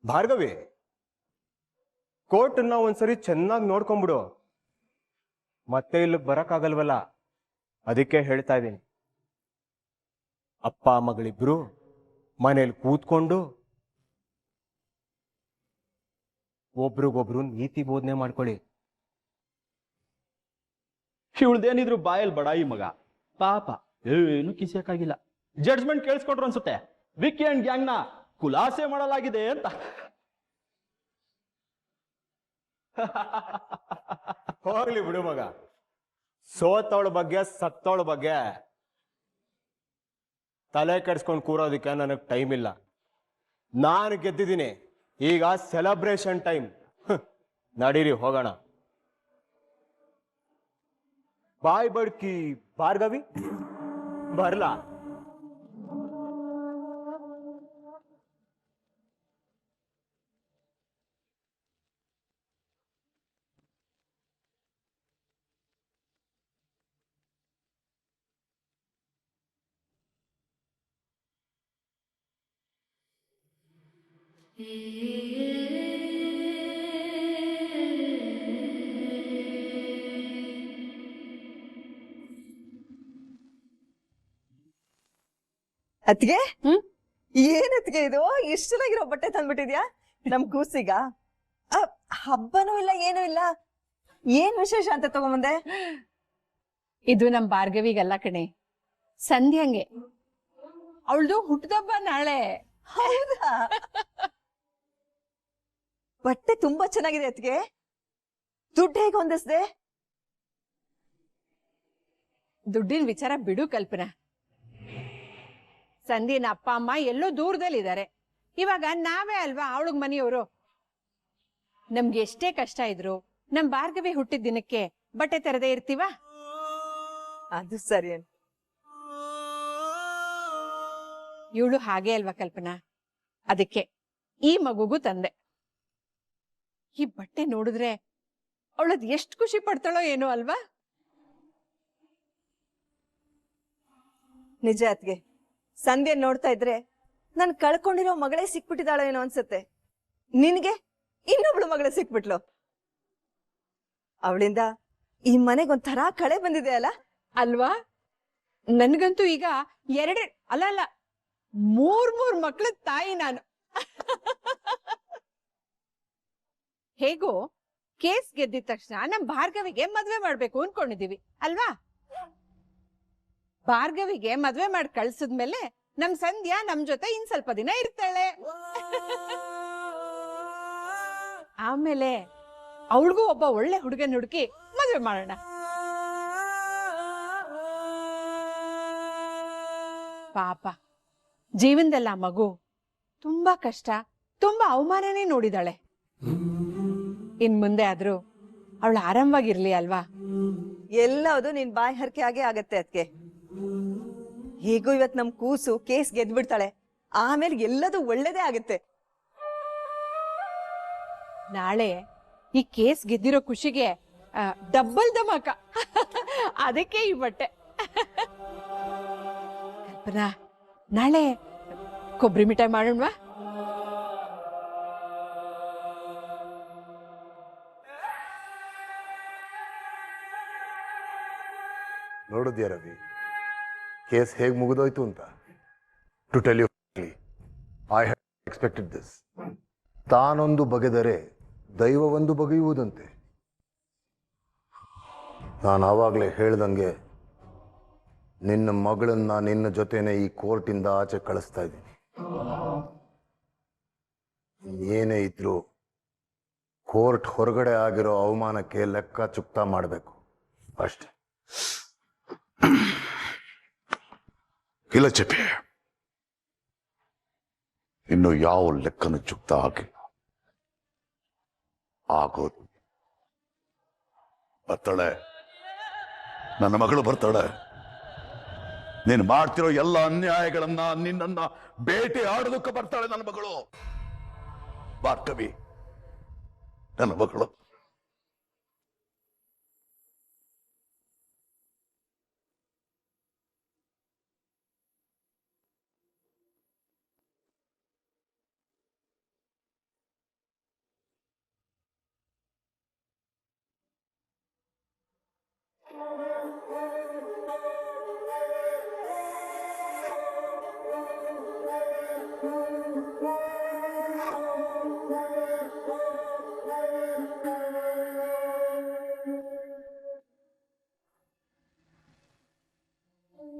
ಭಾರ್ಗವಿ, ಕೋರ್ಟ್ನ ಒಂದ್ಸರಿ ಚೆನ್ನಾಗಿ ನೋಡ್ಕೊಂಡ್ಬಿಡು. ಮತ್ತೆ ಇಲ್ಲಿ ಬರಕ್ಕಾಗಲ್ವಲ್ಲ, ಅದಕ್ಕೆ ಹೇಳ್ತಾ ಇದ್ದೀನಿ. ಅಪ್ಪ ಮಗಳಿಬ್ರು ಮನೇಲಿ ಕೂತ್ಕೊಂಡು ಒಬ್ರಿಗೊಬ್ರು ನೀತಿ ಬೋಧನೆ ಮಾಡ್ಕೊಳ್ಳಿ. ಇವಳ್ದೇನಿದ್ರು ಬಾಯಲ್ಲಿ ಬಡಾಯಿ ಮಗ, ಪಾಪ ಏನು ಕಿಸಿಯಕ್ಕಾಗಿಲ್ಲ. ಜಡ್ಜ್ಮೆಂಟ್ ಕೇಳಿಸ್ಕೊಟ್ರು ಅನ್ಸುತ್ತೆ, ವಿಕ್ಕಿ ಅಂಡ್ ಗ್ಯಾಂಗ್ ನ ಖುಲಾಸೆ ಮಾಡಲಾಗಿದೆ ಅಂತ. ಹೋಗ್ಲಿ ಬಿಡು ಮಗ, ಸೋತವಳ ಬಗ್ಗೆ ಸತ್ತವಳ ಬಗ್ಗೆ ತಲೆ ಕೆಡ್ಸ್ಕೊಂಡು ಕೂರೋದಕ್ಕೆ ನನಗೆ ಟೈಮ್ ಇಲ್ಲ. ನಾನು ಗೆದ್ದಿದ್ದೀನಿ, ಈಗ ಸೆಲೆಬ್ರೇಷನ್ ಟೈಮ್. ನಡೀರಿ ಹೋಗೋಣ. ಬಾಯ್ ಬಡ್ಕಿ ಭಾರ್ಗವಿ, ಬರ್ಲಾ? ಅತ್ಗೆ, ಏನ್ ಅತ್ಗೆ ಇದು? ಇಷ್ಟು ಚೆನ್ನಾಗಿರೋ ಬಟ್ಟೆ ತಂದ್ಬಿಟ್ಟಿದ್ಯಾ ನಮ್ ಕೂಸಿಗ? ಹಬ್ಬನೂ ಇಲ್ಲ ಏನೂ ಇಲ್ಲ, ಏನ್ ವಿಶೇಷ ಅಂತ ತಗೊಂಬಂದೆ? ಇದು ನಮ್ ಭಾರ್ಗವಿಗಲ್ಲ ಕಣೆ, ಸಂಧ್ಯಾಂಗೆ. ಅವಳ್ದು ಹುಟ್ಟದಬ್ಬ ನಾಳೆ. ಹೌದಾ? ಬಟ್ಟೆ ತುಂಬಾ ಚೆನ್ನಾಗಿದೆ ಅತ್ಗೆ, ದುಡ್ಡು ಹೇಗೆ ಹೊಂದಿಸ್ದೆ? ದುಡ್ಡಿನ ವಿಚಾರ ಬಿಡು ಕಲ್ಪನಾ. ಸಂಧ್ಯನ ಅಪ್ಪ ಅಮ್ಮ ಎಲ್ಲೋ ದೂರದಲ್ಲಿದ್ದಾರೆ. ಇವಾಗ ನಾವೇ ಅಲ್ವಾ ಅವಳಗ್ ಮನೆಯವರು. ನಮ್ಗೆ ಎಷ್ಟೇ ಕಷ್ಟ ಇದ್ರು ನಮ್ ಭಾರ್ಗವಿ ಹುಟ್ಟಿದ ದಿನಕ್ಕೆ ಬಟ್ಟೆ ತರದೇ ಇರ್ತೀವ? ಅದು ಸರಿ. ಇವಳು ಹಾಗೆ ಅಲ್ವಾ ಕಲ್ಪನಾ, ಅದಕ್ಕೆ ಈ ಮಗುಗೂ ತಂದೆ. ಈ ಬಟ್ಟೆ ನೋಡಿದ್ರೆ ಅವಳದ್ ಎಷ್ಟು ಖುಷಿ ಪಡ್ತಾಳೋ ಏನೋ ಅಲ್ವಾ? ನಿಜ ಅತ್ಗೆ, ಸಂಧ್ಯೆ ನೋಡ್ತಾ ಇದ್ರೆ ನನ್ ಕಳ್ಕೊಂಡಿರೋ ಮಗಳೇ ಸಿಕ್ಬಿಟ್ಟಿದಾಳೋ ಏನೋ ಅನ್ಸುತ್ತೆ. ನಿನ್ಗೆ ಇನ್ನೊಬ್ಳು ಮಗಳೇ ಸಿಕ್ಬಿಟ್ಲು. ಅವಳಿಂದ ಈ ಮನೆಗೊಂಥರ ಕಳೆ ಬಂದಿದೆ ಅಲ್ಲ? ಅಲ್ವಾ? ನನ್ಗಂತೂ ಈಗ ಅಲ್ಲ ಮೂರ್ ಮಕ್ಳ ತಾಯಿ ನಾನು. ಹೇಗೋ ಕೇಸ್ ಗೆದ್ದಿದ ತಕ್ಷಣ ನಮ್ ಭಾರ್ಗವಿಗೆ ಮದ್ವೆ ಮಾಡ್ಬೇಕು ಅನ್ಕೊಂಡಿದೀವಿ ಅಲ್ವಾ? ಭಾರ್ಗವಿಗೆ ಮದ್ವೆ ಮಾಡಿ ಕಳ್ಸಿದ್ಮೇಲೆ ನಮ್ ಸಂಧ್ಯಾ ನಮ್ ಜೊತೆ ಇನ್ ಸ್ವಲ್ಪ ದಿನ ಇರ್ತಾಳೆ. ಆಮೇಲೆ ಅವಳಿಗೂ ಒಬ್ಬ ಒಳ್ಳೆ ಹುಡುಗನ್ ಹುಡುಕಿ ಮದ್ವೆ ಮಾಡೋಣ. ಪಾಪ ಜೀವನದಲ್ಲ ಮಗು ತುಂಬಾ ಕಷ್ಟ, ತುಂಬಾ ಅವಮಾನನೇ ನೋಡಿದಾಳೆ. ಇನ್ ಮುಂದೆ ಆದ್ರೂ ಅವಳು ಆರಾಮವಾಗಿರ್ಲಿ ಅಲ್ವಾ? ಎಲ್ಲವುದು ನಿನ್ ಬಾಯಿ ಹರಕೆ ಆಗೇ ಆಗತ್ತೆ ಅದ್ಕೆ. ಹೇಗೂ ಇವತ್ ನಮ್ ಕೂಸು ಕೇಸ್ ಗೆದ್ಬಿಡ್ತಾಳೆ, ಆಮೇಲೆ ಎಲ್ಲದೂ ಒಳ್ಳೇದೇ ಆಗತ್ತೆ. ನಾಳೆ ಈ ಕೇಸ್ ಗೆದ್ದಿರೋ ಖುಷಿಗೆ ಡಬ್ಬಲ್ ಧಮಾಕ. ಅದಕ್ಕೆ ಈ ಬಟ್ಟೆ. ಕಲ್ಪನಾ, ನಾಳೆ ಕೊಬ್ಬರಿ ಮಿಠಾಯಿ ಮಾಡೋಣವಾ? ನೋಡಿದ್ಯಾ ರವಿ, ಕೇಸ್ ಹೇಗೆ ಮುಗಿದೋಯ್ತು ಅಂತ? To tell you I have expected this. ತಾನೊಂದು ಬಗೆದರೆ ದೈವವೊಂದು ಬಗೆಯುವುದಂತೆ. ನಾನು ಆವಾಗಲೇ ಹೇಳ್ದಂಗೆ ನಿನ್ನ ಮಗಳನ್ನ ನಿನ್ನ ಜೊತೆನೆ ಈ ಕೋರ್ಟಿಂದ ಆಚೆ ಕಳಿಸ್ತಾ ಇದ್ದೀನಿ. ಏನೇ ಇದ್ರು ಕೋರ್ಟ್ ಹೊರಗಡೆ ಆಗಿರೋ ಅವಮಾನಕ್ಕೆ ಲೆಕ್ಕ ಚುಕ್ತಾ ಮಾಡಬೇಕು. ಅಷ್ಟೆ. ಇಲ್ಲ ಚೆಪೆ, ಇನ್ನು ಯಾವ ಲೆಕ್ಕನು ಚುಕ್ತ ಆಗಿಲ್ಲ. ಆಗೋದು. ಬರ್ತಾಳೆ, ನನ್ನ ಮಗಳು ಬರ್ತಾಳೆ. ನೀನು ಮಾಡ್ತಿರೋ ಎಲ್ಲ ಅನ್ಯಾಯಗಳನ್ನ, ನಿನ್ನನ್ನ ಬೇಟೆ ಆಡೋದಕ್ಕೆ ಬರ್ತಾಳೆ ನನ್ನ ಮಗಳು. ಭಾರ್ಗವಿ ನನ್ನ ಮಗಳು.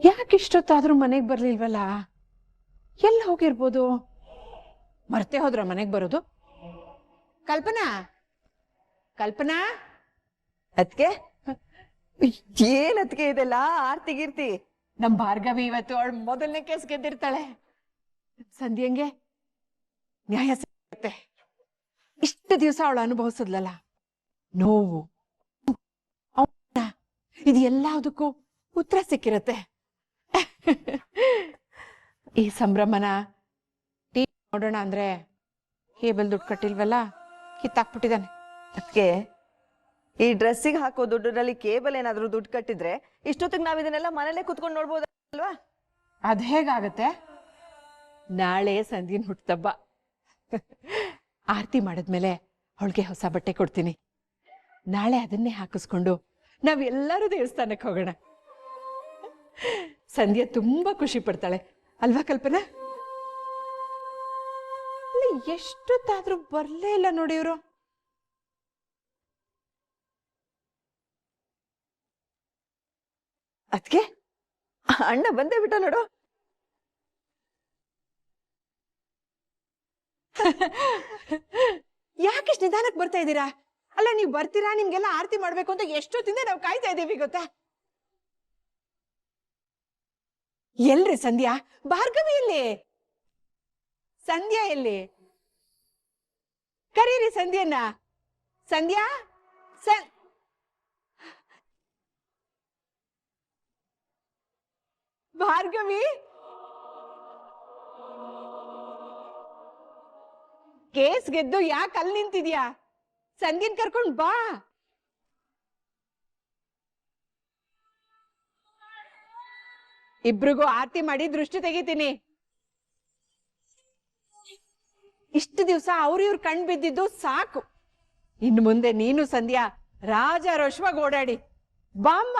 ಯಾಕೆ ಇಷ್ಟೊತ್ತಾದ್ರೂ ಮನೆಗ್ ಬರ್ಲಿಲ್ವಲ್ಲ? ಎಲ್ಲಿ ಹೋಗಿರ್ಬೋದು? ಮರ್ತೆ ಹೋದ್ರ ಮನೆಗ್ ಬರೋದು? ಕಲ್ಪನಾ, ಕಲ್ಪನಾ, ಅದ್ಕೆ ಏನ್ ಅದ್ಕೆ ಇದೆಲ್ಲ ಆರ್ತಿ ಗೀರ್ತಿ? ನಮ್ ಭಾರ್ಗವಿ ಇವತ್ತು ಅವಳು ಮೊದಲನೇ ಕೇಸ್ ಗೆದ್ದಿರ್ತಾಳೆ. ಸಂಧ್ಯಂಗೆ ನ್ಯಾಯ ಸಿಗುತ್ತೆ. ಇಷ್ಟು ದಿವಸ ಅವಳು ಅನುಭವಿಸಿದ್ಲಲ್ಲ ನೋವು, ಇದು ಎಲ್ಲದಕ್ಕೂ ಉತ್ತರ ಸಿಕ್ಕಿರತ್ತೆ. ಈ ಸಂಭ್ರಮನ ಟಿ ನೋಡೋಣ ಅಂದ್ರೆ ಕೇಬಲ್ ದುಡ್ಡು ಕಟ್ಟಿಲ್ವಲ್ಲ, ಕಿತ್ತಾಕ್ಬಿಟ್ಟಿದ್ದಾನೆ. ಅದ್ಕೆ ಈ ಡ್ರೆಸ್ಸಿಗೆ ಹಾಕೋ ದುಡ್ಡಲ್ಲಿ ಕೇಬಲ್ ಏನಾದ್ರೂ ದುಡ್ಡು ಕಟ್ಟಿದ್ರೆ ಇಷ್ಟೊತ್ತಿಗೆ ನಾವ್ ಇದನ್ನೆಲ್ಲ ಮನೇಲೆ ಕುತ್ಕೊಂಡು ನೋಡ್ಬೋದಲ್ವಾ? ಅದ್ ಹೇಗಾಗತ್ತೆ? ನಾಳೆ ಸಂಧ್ಯನ್ ಹುಟ್ಟುಹಬ್ಬ. ಆರತಿ ಮಾಡಿದ್ಮೇಲೆ ಅವಳಿಗೆ ಹೊಸ ಬಟ್ಟೆ ಕೊಡ್ತೀನಿ. ನಾಳೆ ಅದನ್ನೇ ಹಾಕಿಸ್ಕೊಂಡು ನಾವೆಲ್ಲರೂ ದೇವಸ್ಥಾನಕ್ಕೆ ಹೋಗೋಣ. ಸಂಧ್ಯಾ ತುಂಬಾ ಖುಷಿ ಪಡ್ತಾಳೆ ಅಲ್ವಾ ಕಲ್ಪನಾ? ಎಷ್ಟೊತ್ತಾದ್ರೂ ಬರ್ಲೇ ಇಲ್ಲ ನೋಡಿ ಇವರು. ಅದ್ಕೆ ಅಣ್ಣ ಬಂದೇ ಬಿಟ್ಟ ನೋಡು. ಯಾಕಿಷ್ಟು ನಿಧಾನಕ್ಕೆ ಬರ್ತಾ ಇದ್ದೀರಾ? ಅಲ್ಲ, ನೀವು ಬರ್ತೀರಾ, ನಿಮ್ಗೆಲ್ಲ ಆರತಿ ಮಾಡ್ಬೇಕು ಅಂತ ಎಷ್ಟೊತ್ತಿಂದ ನಾವು ಕಾಯ್ತಾ ಇದ್ದೀವಿ ಗೊತ್ತಾ? ಎಲ್ರಿ ಸಂಧ್ಯಾ? ಭಾರ್ಗವಿ ಎಲ್ಲಿ? ಸಂಧ್ಯಾ ಎಲ್ಲಿ? ಕರೀರಿ ಸಂಧ್ಯನ್ನ. ಸಂಧ್ಯಾ, ಭಾರ್ಗವಿ, ಕೇಸ್ ಗೆದ್ದು ಯಾಕೆ ಅಲ್ಲಿ ನಿಂತಿದ್ಯಾ? ಸಂಧ್ಯನ್ ಕರ್ಕೊಂಡ್ ಬಾ. ಇಬ್ರಿಗೂ ಆರತಿ ಮಾಡಿ ದೃಷ್ಟಿ ತೆಗಿತೀನಿ. ಇಷ್ಟು ದಿವಸ ಅವ್ರಿವ್ರ ಕಣ್ ಬಿದ್ದಿದ್ದು ಸಾಕು. ಇನ್ನು ಮುಂದೆ ನೀನು ಸಂಧ್ಯಾ ರಾಜಾರೋಷವಾಗಿ ಓಡಾಡಿ. ಬಾಮ್ಮ.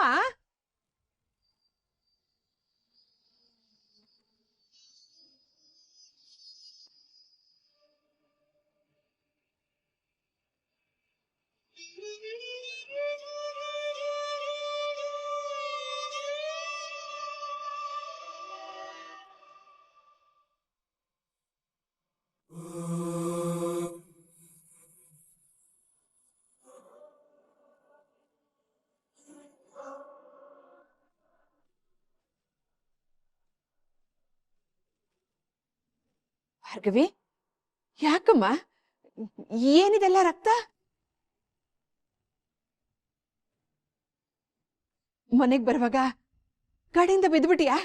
ಭಾರ್ಗವಿ, ಯಾಕಮ್ಮ? ಏನಿದೆಲ್ಲ ರಕ್ತ? ಮನೆಗ್ ಬರುವಾಗ ಗಾಡಿಯಿಂದ ಬಿದ್ಬಿಟಿಯಾ?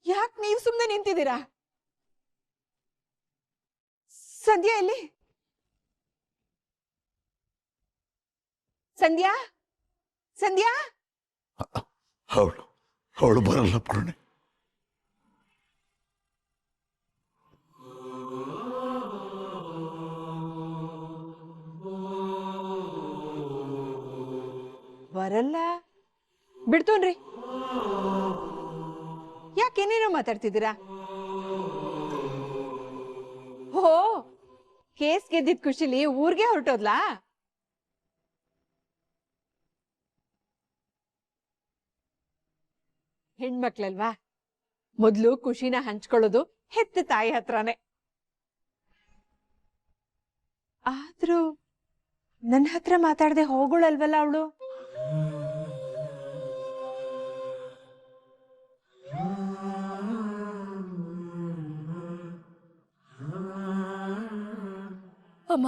ಯಾಕೆ ನೀವು ಸುಮ್ಮನೆ ನಿಂತಿದ್ದೀರಾ? ಸಂಧ್ಯಾ ಎಲ್ಲಿ? ಸಂಧ್ಯಾ, ಸಂಧ್ಯಾ, ಅವಳು ಬರಲ್ಲ ಪೂರ್ಣೆ. ಬರಲ್ಲ ಬಿಡ್ತೋನ್ರಿ. ಯಾಕೇನೇನೋ ಮಾತಾಡ್ತಿದ್ದೀರಾ? ಓ, ಕೇಸ್ ಗೆದ್ದಿದ್ ಖುಷಿಲಿ ಊರ್ಗೆ ಹೊರಟೋದ್ಲಾ? ಹೆಣ್ಮಕ್ಳಲ್ವಾ, ಮೊದ್ಲು ಖುಷಿನ ಹಂಚ್ಕೊಳ್ಳೋದು ಹೆತ್ತ ತಾಯಿ ಹತ್ರನೇ. ಆದ್ರೂ ನನ್ನ ಹತ್ರ ಮಾತಾಡದೆ ಹೋಗೋಳಲ್ವಲ್ಲ ಅವಳು. ಅಮ್ಮ,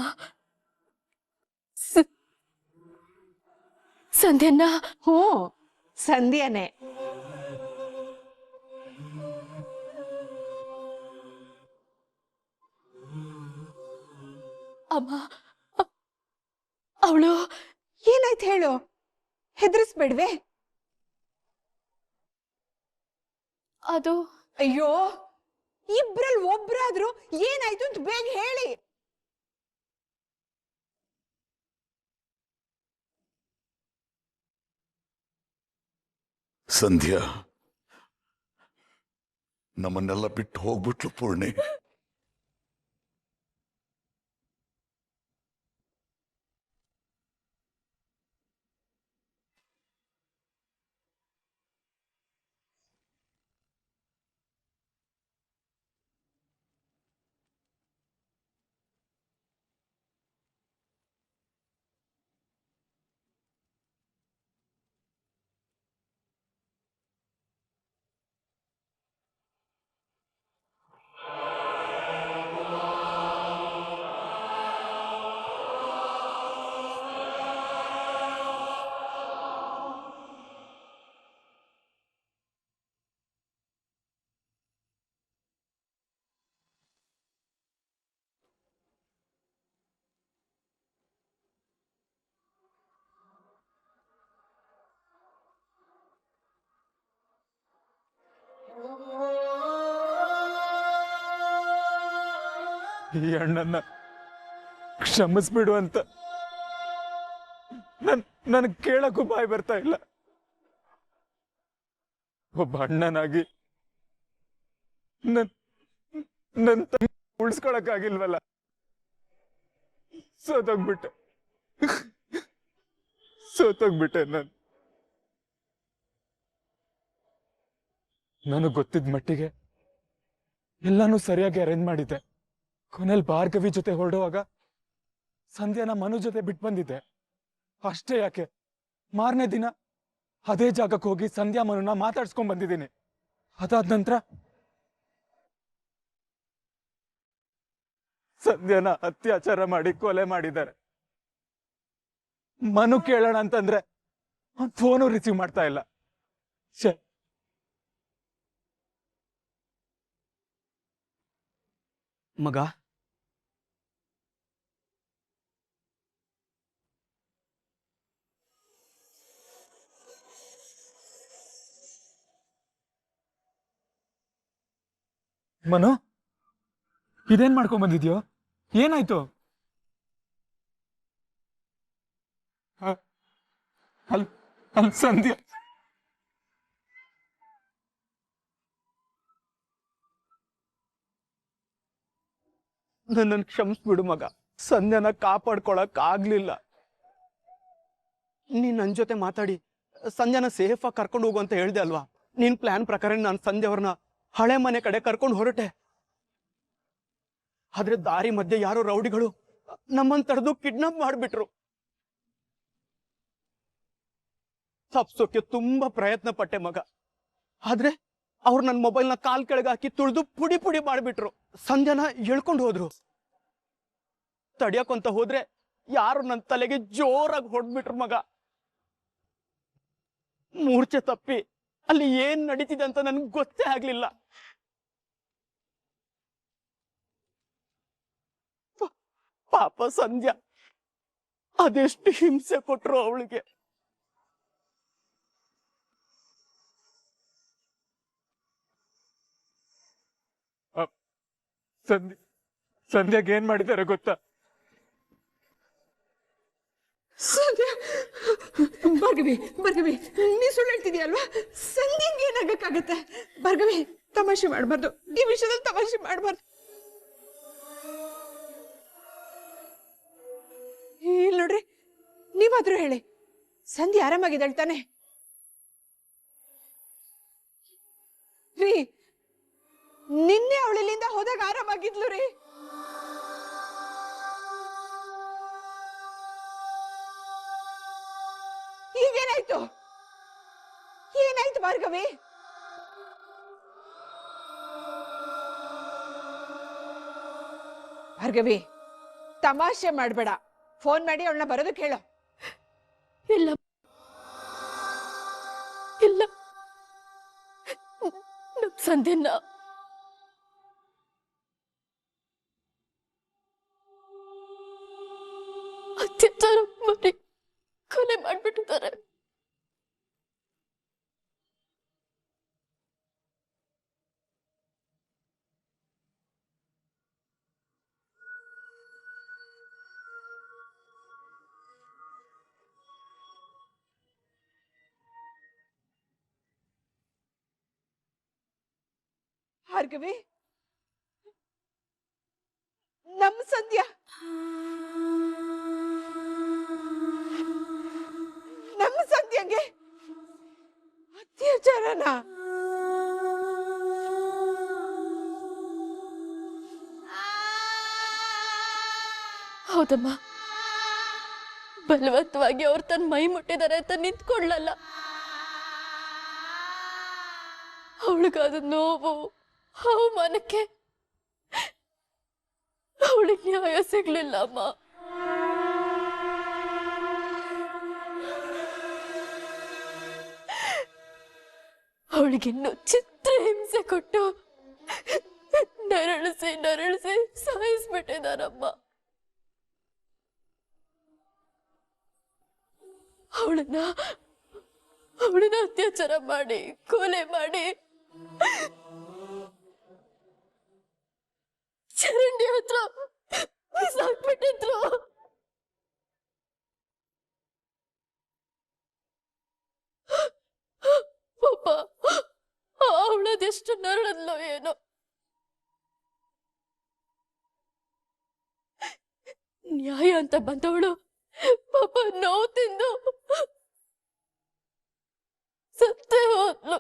ಸಂಧ್ಯನ್ನ ಹ್ಞೂ, ಸಂಧ್ಯಾನೆ. ಅಮ್ಮ, ಅವಳು ಏನಾಯ್ತು ಹೇಳು, ಹೆದರ್ಸ್ಬೇಡ್ವೆ? ಅದು ಅಯ್ಯೋ, ಇಬ್ರಲ್ಲಿ ಒಬ್ರಾದ್ರೂ ಏನಾಯ್ತು ಅಂತ ಬೇಗ ಹೇಳಿ. ಸಂಧ್ಯಾ ನಮ್ಮನ್ನೆಲ್ಲ ಬಿಟ್ಟು ಹೋಗ್ಬಿಟ್ಲು ಪೂರ್ಣಿ. ಈ ಅಣ್ಣನ್ನ ಕ್ಷಮಿಸ್ಬಿಡು ಅಂತ ನನಗೆ ಕೇಳಕ್ಕೂ ಬಾಯಿ ಬರ್ತಾ ಇಲ್ಲ. ಒಬ್ಬ ಅಣ್ಣನಾಗಿ ನನ್ನ ಉಳಿಸ್ಕೊಳಕ್ಕಾಗಿಲ್ವಲ್ಲ, ಸೋತೋಗ್ಬಿಟ್ಟೆ ನಾನು. ನನಗೆ ಗೊತ್ತಿದ್ದ ಮಟ್ಟಿಗೆ ಎಲ್ಲಾನು ಸರಿಯಾಗಿ ಅರೇಂಜ್ ಮಾಡಿದ್ದೆ. ಕೊನೆಯಲ್ಲಿ ಭಾರ್ಗವಿ ಜೊತೆ ಹೊರಡುವಾಗ ಸಂಧ್ಯಾನ ಮನು ಜೊತೆ ಬಿಟ್ಟು ಬಂದಿದ್ದೆ. ಅಷ್ಟೇ ಯಾಕೆ, ಮಾರನೇ ದಿನ ಅದೇ ಜಾಗಕ್ಕೆ ಹೋಗಿ ಸಂಧ್ಯಾ ಮನುನ ಮಾತಾಡ್ಸ್ಕೊಂಡ್ ಬಂದಿದ್ದೀನಿ. ಅದಾದ ನಂತರ ಸಂಧ್ಯಾನ ಅತ್ಯಾಚಾರ ಮಾಡಿ ಕೊಲೆ ಮಾಡಿದ್ದಾರೆ. ಮನು ಕೇಳೋಣ ಅಂತಂದ್ರೆ ಅವ್ನ್ ಫೋನು ರಿಸೀವ್ ಮಾಡ್ತಾ ಇಲ್ಲ. ಛೆ, ಮಗ, ಮನು, ಇದೇನ್ ಮಾಡ್ಕೊಂಡ್ ಬಂದಿದ್ಯೋ? ಏನಾಯ್ತು? ಅಲ್ ಸಂಧ್ಯಾ ನನ್ನನ್ನು ಕ್ಷಮಿಸ್ಬಿಡು ಮಗ. ಸಂಧ್ಯಾನ ಕಾಪಾಡ್ಕೊಳಕ್ ಆಗ್ಲಿಲ್ಲ. ನೀನ್ ನನ್ ಜೊತೆ ಮಾತಾಡಿ ಸಂಧ್ಯಾನ ಸೇಫ್ ಆಗಿ ಕರ್ಕೊಂಡು ಹೋಗು ಅಂತ ಹೇಳ್ದೆ ಅಲ್ವಾ? ನಿನ್ ಪ್ಲಾನ್ ಪ್ರಕಾರ ನಾನು ಸಂಧ್ಯಾ ಅವ್ರನ್ನ ಹಳೆ ಮನೆ ಕಡೆ ಕರ್ಕೊಂಡು ಹೊರಟೆ. ಆದ್ರೆ ದಾರಿ ಮಧ್ಯೆ ಯಾರೋ ರೌಡಿಗಳು ನಮ್ಮನ್ನ ತಡೆದು ಕಿಡ್ನಾಪ್ ಮಾಡ್ಬಿಟ್ರು. ತಪ್ಸೋಕೆ ತುಂಬಾ ಪ್ರಯತ್ನ ಪಟ್ಟೆ ಮಗ. ಆದ್ರೆ ಅವ್ರು ನನ್ನ ಮೊಬೈಲ್ನ ಕಾಲ್ ಕೆಳಗೆ ಹಾಕಿ ತುಳಿದು ಪುಡಿ ಪುಡಿ ಮಾಡ್ಬಿಟ್ರು. ಸಂಧ್ಯಾನ ಎಳ್ಕೊಂಡು ಹೋದ್ರು. ತಡಿಯಕ್ಕಂತ ಹೋದ್ರೆ ಯಾರು ನನ್ನ ತಲೆಗೆ ಜೋರಾಗಿ ಹೊಡ್ಬಿಟ್ರು ಮಗ. ಮೂರ್ಛೆ ತಪ್ಪಿ ಅಲ್ಲಿ ಏನ್ ನಡೀತಿದೆ ಅಂತ ನನ್ಗೆ ಗೊತ್ತೇ ಆಗ್ಲಿಲ್ಲ. ಪಾಪ ಸಂಧ್ಯಾ, ಅದೆಷ್ಟು ಹಿಂಸೆ ಕೊಟ್ರು ಅವಳಿಗೆ. ಸಂಧ್ಯಾಗೆ ಏನ್ ಮಾಡಿದ್ದಾರೆ ಗೊತ್ತಾ? ಭಾರ್ಗವಿ, ನೀ ಸುಳ್ಳು ಹೇಳ್ತಿದ್ಯಲ್ವಾ? ಸಂಧ್ಯಂಗೆ ಏನಾಗಕ್ಕಾಗತ್ತೆ? ಭಾರ್ಗವಿ, ತಮಾಷೆ ಮಾಡ್ಬಾರ್ದು, ಈ ವಿಷಯದಲ್ಲಿ ತಮಾಷೆ ಮಾಡ್ಬಾರ್ದು. ಇಲ್ಲಿ ನೋಡ್ರಿ, ನೀವಾದ್ರೂ ಹೇಳಿ, ಸಂಧ್ಯಾ ಆರಾಮಾಗಿದ್ದಾಳೆ ತಾನೆ? ರೀ, ನಿನ್ನೆ ಅವಳಿಲ್ಲಿಂದ ಹೋದಾಗ ಆರಾಮಾಗಿದ್ಲು ರೀ. ಈಗೇನಾಯ್ತು? ಏನಾಯ್ತು ಭಾರ್ಗವಿ? ಭಾರ್ಗವಿ, ತಮಾಷೆ ಮಾಡ್ಬೇಡ. ಫೋನ್ ಮಾಡಿ ಅವಳನ್ನ ಬರೋದಕ್ಕೆ ಹೇಳು. ಇಲ್ಲ ಇಲ್ಲ, ನಮ್ ಸಂಧ್ಯನ ಅತ್ಯಾಚಾರ ಮಾಡಿ ಕೊಲೆ ಮಾಡ್ಬಿಟ್ಟಿದ್ದಾರೆ. ಭಾರ್ಗವಿ, ನಮ್ ಸಂಧ್ಯಾ ನಮ್ಮ ಸಂಧ್ಯಂಗೆ ಅತ್ಯಾಚಾರನ? ಹೌದಮ್ಮ, ಬಲವಂತವಾಗಿ ಅವ್ರು ತನ್ನ ಮೈ ಮುಟ್ಟಿದ್ದಾರೆ ಅಂತ ನಿಂತ್ಕೊಳ್ಳಲ್ಲ. ಅವಳಿಗಾದ ನೋವು ಅವಮಾನಕ್ಕೆ ಅವಳಿಗೆ ನ್ಯಾಯ ಸಿಗ್ಲಿಲ್ಲ ಅಮ್ಮ. ಅವಳಿಗಿನ್ನು ಚಿತ್ರ ಹಿಂಸೆ ಕೊಟ್ಟು ನರಳಿಸಿ ನರಳಿಸಿ ಸಾಯಿಸ್ಬಿಟ್ಟಿದಾರಮ್ಮ. ಅವಳನ್ನ ಅತ್ಯಾಚಾರ ಮಾಡಿ ಕೊಲೆ ಮಾಡಿ ಚರಂಡಿ ಹತ್ರ ಸಾಕ್ಬಿಟ್ಟಿದ್ರು. ಪಾಪ ಅವಳದೆಷ್ಟು ನರಳದ್ಲೋ ಏನೋ. ನ್ಯಾಯ ಅಂತ ಬಂದವಳು ಪಾಪ ನೋವು ತಿಂದು ಸತ್ತೇ ಹೋದ್ಲು.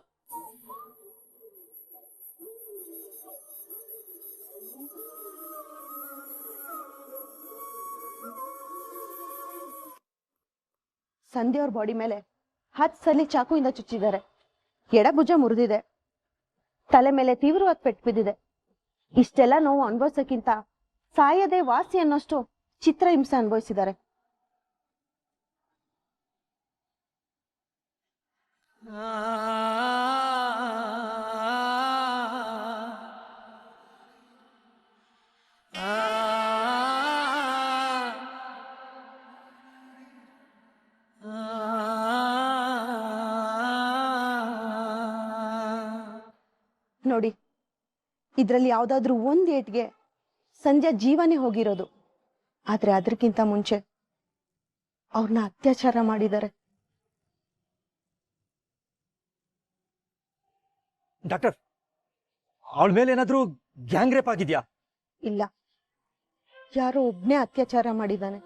ಸಂಧ್ಯಾ ಅವ್ರ ಬಾಡಿ ಮೇಲೆ 10 ಸಲ ಚಾಕುವಿಂದ ಚುಚ್ಚಿದ್ದಾರೆ. ಎಡಭುಜ ಮುರಿದಿದೆ, ತಲೆ ಮೇಲೆ ತೀವ್ರವಾದ ಪೆಟ್ಟು ಬಿದ್ದಿದೆ. ಇಷ್ಟೆಲ್ಲ ನೋವು ಅನುಭವಿಸಕ್ಕಿಂತ ಸಾಯದೆ ವಾಸಿ ಅನ್ನೋಷ್ಟು ಚಿತ್ರಹಿಂಸೆ ಅನುಭವಿಸಿದ್ದಾರೆ. ನೋಡಿ, ಇದ್ರಲ್ಲಿ ಯಾವ್ದಾದ್ರೂ ಒಂದ್ ಏಟ್ಗೆ ಸಂಧ್ಯಾ ಜೀವನೇ ಹೋಗಿರೋದು. ಆದ್ರೆ ಅದಕ್ಕಿಂತ ಮುಂಚೆ ಅವ್ರನ್ನ ಅತ್ಯಾಚಾರ ಮಾಡಿದ್ದಾರೆ. ಡಾಕ್ಟರ್, ಅವಳ ಮೇಲೆ ಏನಾದ್ರೂ ಗ್ಯಾಂಗ್ ರೇಪ್ ಆಗಿದ್ಯಾ? ಇಲ್ಲ, ಯಾರೋ ಒಬ್ನೇ ಅತ್ಯಾಚಾರ ಮಾಡಿದ್ದಾನೆ.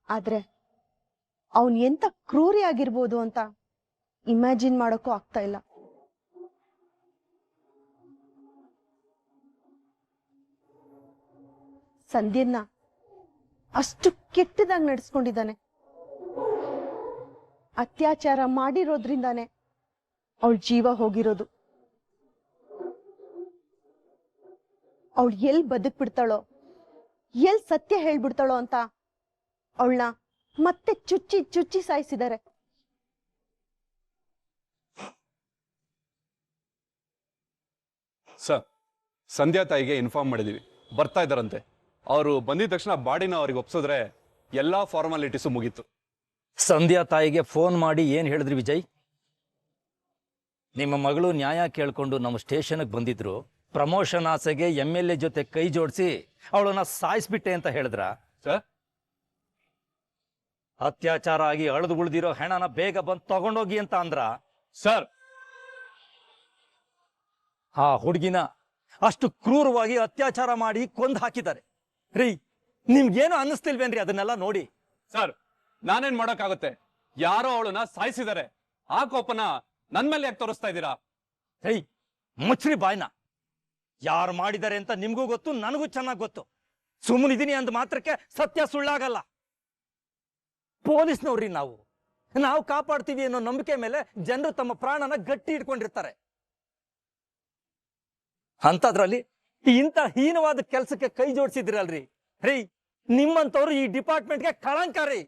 ಆದ್ರೆ ಅವನ್ ಎಂತ ಕ್ರೂರಿ ಆಗಿರ್ಬೋದು ಅಂತ ಇಮ್ಯಾಜಿನ್ ಮಾಡೋಕ್ಕೂ ಆಗ್ತಾ ಇಲ್ಲ. ಸಂಧ್ಯನ್ನ ಅಷ್ಟು ಕೆಟ್ಟದಾಗಿ ನಡೆಸ್ಕೊಂಡಿದ್ದಾನೆ. ಅತ್ಯಾಚಾರ ಮಾಡಿರೋದ್ರಿಂದಾನೆ ಅವಳ ಜೀವ ಹೋಗಿರೋದು. ಅವಳು ಎಲ್ ಬದುಕ್ಬಿಡ್ತಾಳೋ, ಎಲ್ ಸತ್ಯ ಹೇಳ್ಬಿಡ್ತಾಳೋ ಅಂತ ಅವಳನ್ನ ಮತ್ತೆ ಚುಚ್ಚಿ ಚುಚ್ಚಿ ಸಾಯಿಸಿದ್ದಾರೆ. ಸರ್, ಸಂಧ್ಯಾ ತಾಯಿಗೆ ಇನ್ಫಾರ್ಮ್ ಮಾಡಿದೀವಿ, ಬರ್ತಾ ಇದ್ದಾರಂತೆ. ಅವರು ಬಂದಿದ ತಕ್ಷಣ ಬಾಡಿನ ಅವ್ರಿಗೆ ಒಪ್ಸಿದ್ರೆ ಎಲ್ಲಾ ಫಾರ್ಮಾಲಿಟೀಸು ಮುಗೀತು. ಸಂಧ್ಯಾ ತಾಯಿಗೆ ಫೋನ್ ಮಾಡಿ ಏನ್ ಹೇಳಿದ್ರಿ ವಿಜಯ್? ನಿಮ್ಮ ಮಗಳು ನ್ಯಾಯ ಕೇಳ್ಕೊಂಡು ನಮ್ಮ ಸ್ಟೇಷನ್ಗೆ ಬಂದಿದ್ರು. ಪ್ರಮೋಷನ್ ಆಸೆಗೆ MLA ಜೊತೆ ಕೈ ಜೋಡಿಸಿ ಅವಳನ್ನ ಸಾಯಿಸ್ಬಿಟ್ಟೆ ಅಂತ ಹೇಳಿದ್ರ? ಸರ್, ಅತ್ಯಾಚಾರ ಆಗಿ ಅಳದು ಉಳಿದಿರೋ ಹೆಣನ ಬೇಗ ಬಂದು ತಗೊಂಡೋಗಿ ಅಂತ ಅಂದ್ರ? ಸರ್, ಆ ಹುಡುಗಿನ ಅಷ್ಟು ಕ್ರೂರವಾಗಿ ಅತ್ಯಾಚಾರ ಮಾಡಿ ಕೊಂದು ಹಾಕಿದ್ದಾರೆ. ರೀ, ನಿಮ್ಗೇನು ಅನ್ನಿಸ್ತಿಲ್ವೇನ್ರಿ ಅದನ್ನೆಲ್ಲ ನೋಡಿ? ಸರ್, ನಾನೇನ್ ಮಾಡೋಕ್ಕಾಗುತ್ತೆ? ಯಾರೋ ಅವಳನ್ನ ಸಾಯಿಸಿದ್ದಾರೆ. ಆ ಕೋಪನ ನನ್ ಮೇಲೆ ಯಾಕೆ ತೋರಿಸ್ತಾ ಇದ್ದೀರಾ? ಹೇಯ್, ಮುಚ್ಚ್ರಿ ಬಾಯ್ನ. ಯಾರು ಮಾಡಿದ್ದಾರೆ ಅಂತ ನಿಮ್ಗೂ ಗೊತ್ತು, ನನಗೂ ಚೆನ್ನಾಗಿ ಗೊತ್ತು. ಸುಮ್ಮನಿದ್ದೀನಿ ಅಂದ ಮಾತ್ರಕ್ಕೆ ಸತ್ಯ ಸುಳ್ಳಾಗಲ್ಲ. ಪೊಲೀಸ್ನವ್ರಿ ನಾವು ಕಾಪಾಡ್ತೀವಿ ಅನ್ನೋ ನಂಬಿಕೆ ಮೇಲೆ ಜನರು ತಮ್ಮ ಪ್ರಾಣನ ಗಟ್ಟಿ ಇಟ್ಕೊಂಡಿರ್ತಾರೆ. ಅಂತದ್ರಲ್ಲಿ ಇಂಥ ಹೀನವಾದ ಕೆಲಸಕ್ಕೆ ಕೈ ಜೋಡಿಸಿದಿರಲ್ರಿ ರೀ, ನಿಮ್ಮಂತವ್ರು ಈ ಡಿಪಾರ್ಟ್ಮೆಂಟ್ಗೆ ಕಳಂಕ ರೀ.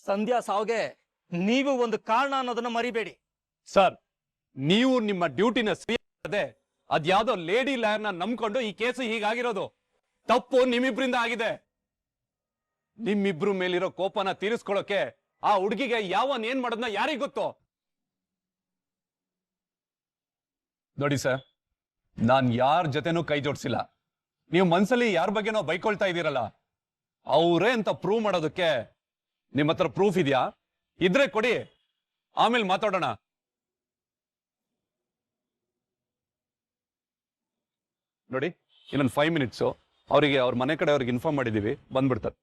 ಸಂಧ್ಯಾ ಸಾವ್ಗೆ ನೀವು ಒಂದು ಕಾರಣ ಅನ್ನೋದನ್ನ ಮರಿಬೇಡಿ. ಸರ್, ನೀವು ನಿಮ್ಮ ಡ್ಯೂಟಿನ ಸರಿಯಾದೆ ಅದ್ಯಾವುದೋ ಲೇಡಿ ಲಾಯರ್ನ ನಂಬ್ಕೊಂಡು ಈ ಕೇಸು ಹೀಗಾಗಿರೋದು. ತಪ್ಪು ನಿಮ್ಮಿಬ್ರಿಂದ ಆಗಿದೆ. ನಿಮ್ಮಿಬ್ರು ಮೇಲಿರೋ ಕೋಪನ ತೀರಿಸ್ಕೊಳ್ಳೋಕೆ ಆ ಹುಡುಗಿಗೆ ಯಾವನ್ ಏನ್ ಮಾಡೋದನ್ನ ಯಾರಿಗ್ ಗೊತ್ತು? ನೋಡಿ ಸರ್, ನಾನ್ ಯಾರ ಜೊತೆನೂ ಕೈ ಜೋಡಿಸಿಲ್ಲ. ನೀವು ಮನ್ಸಲ್ಲಿ ಯಾರ ಬಗ್ಗೆನೋ ಬೈಕೊಳ್ತಾ ಇದ್ದೀರಲ್ಲ, ಅವರೇ ಅಂತ ಪ್ರೂವ್ ಮಾಡೋದಕ್ಕೆ ನಿಮ್ಮ ಹತ್ರ ಪ್ರೂಫ್ ಇದೆಯಾ? ಇದ್ರೆ ಕೊಡಿ, ಆಮೇಲೆ ಮಾತಾಡೋಣ. ನೋಡಿ, ಇನ್ನೊಂದು 5 ಮಿನಿಟ್ಸು ಅವರಿಗೆ ಅವ್ರ ಮನೆ ಕಡೆ ಅವ್ರಿಗೆ ಇನ್ಫಾರ್ಮ್ ಮಾಡಿದೀವಿ, ಬಂದ್ಬಿಡ್ತಾರೆ.